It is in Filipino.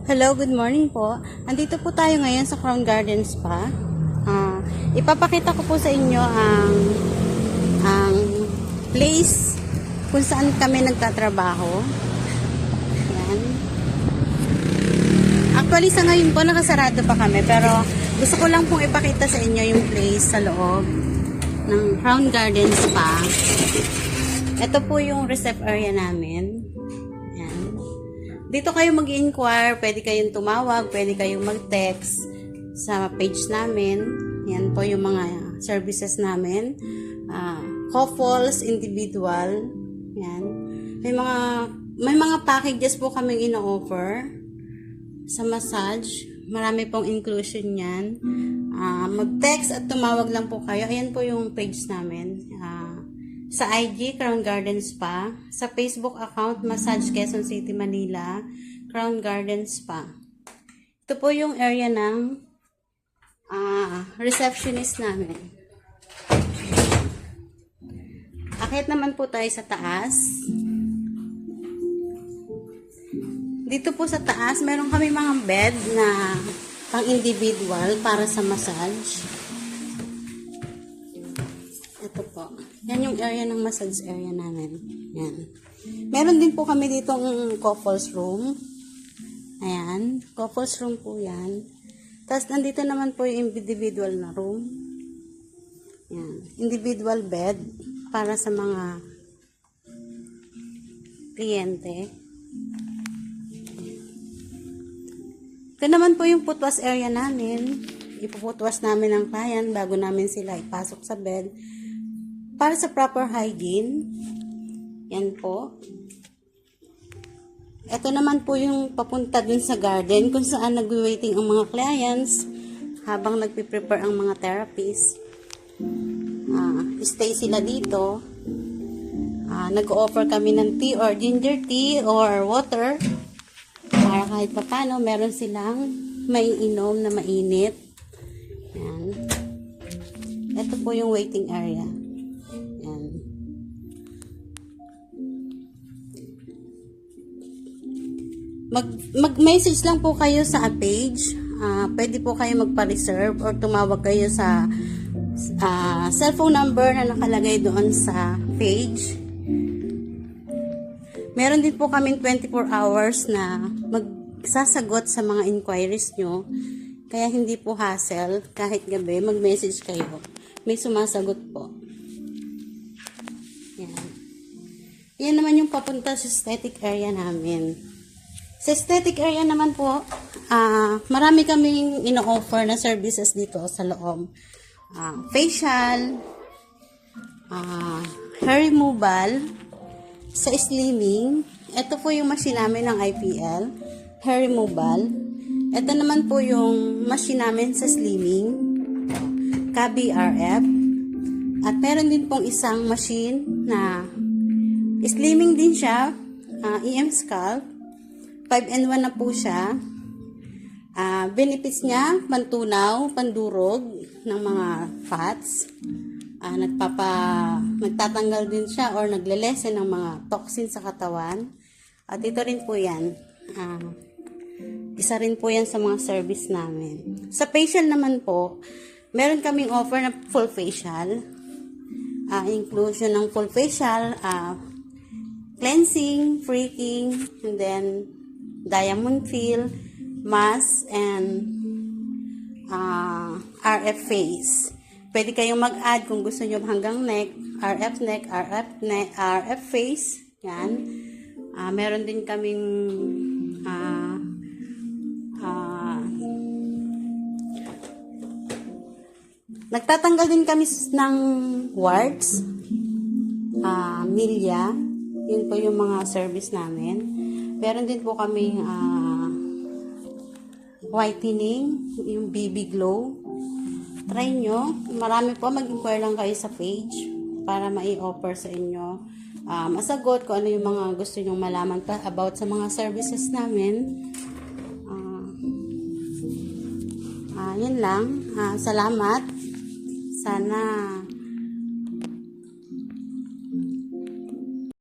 Hello, good morning po. Andito po tayo ngayon sa Crown Garden Spa. Ipapakita ko po sa inyo ang place kung saan kami nagtatrabaho. Ayan. Actually, sa ngayon po, nakasarado pa kami. Pero gusto ko lang pong ipakita sa inyo yung place sa loob ng Crown Garden Spa. Ito po yung recep area namin. Dito kayo mag-inquire, pwede kayong tumawag, pwede kayong mag-text sa page namin. Yan po yung mga services namin. Couples, individual. Yan. May mga packages po kaming ino-offer sa massage. Marami pong inclusion yan. Mag-text at tumawag lang po kayo. Ayan po yung page namin. Sa IG, Crown Garden Spa. Sa Facebook account, Massage Quezon City, Manila, Crown Garden Spa. Ito po yung area ng receptionist namin. Akit naman po tayo sa taas. Dito po sa taas, meron kami mga bed na pang-individual para sa massage. Ito po. Yan yung area ng massage area namin. Yan. Meron din po kami ditong couples room. Ayan. Couples room po yan. Tapos nandito naman po yung individual na room. Yan. Individual bed para sa mga kliyente. Ito naman po yung putwas area namin. Ipuputwas namin ang client bago namin sila ipasok sa bed. Para sa proper hygiene, yan po. Ito naman po yung papunta dun sa garden kung saan nag-waiting ang mga clients habang nagpiprepare ang mga therapists. Stay sila dito. Nag-offer kami ng tea or ginger tea or water para kahit papano meron silang maiinom na mainit. Yan. Ito po yung waiting area. Mag-message lang po kayo sa page. Pwede po kayo magpa-reserve or tumawag kayo sa cellphone number na nakalagay doon sa page. Meron din po kaming 24 hours na magsasagot sa mga inquiries nyo. Kaya hindi po hassle. Kahit gabi, mag-message kayo. May sumasagot po. Yan. Yan naman yung papunta sa aesthetic area namin. Sa aesthetic area naman po, marami kaming ino-offer na services dito sa loob. Facial, hair removal, sa slimming. Ito po yung machine namin ng IPL, hair removal. Ito naman po yung machine namin sa slimming, KBRF. At meron din pong isang machine na slimming din siya, EM Scalp. 5-in-1 na po siya. Benefits niya, pantunaw, pandurog ng mga fats. Nagtatanggal din siya or naglelesen ng mga toxins sa katawan. At ito rin po yan. Isa rin po yan sa mga service namin. Sa facial naman po, meron kaming offer na full facial. Inclusion ng full facial, cleansing, freaking, and then diamond fill, mask, and RF face. Pwede kayong mag-add kung gusto nyo hanggang neck, RF face. Yan. Meron din kaming nagtatanggal din kami ng warts, milya. Yun po yung mga service namin. Meron din po kaming whitening, yung BB Glow. Try nyo. Marami po. Mag-inquire lang kayo sa page para mai-offer sa inyo. Masagot kung ano yung mga gusto nyong malaman pa about sa mga services namin. Yun lang. Salamat. Sana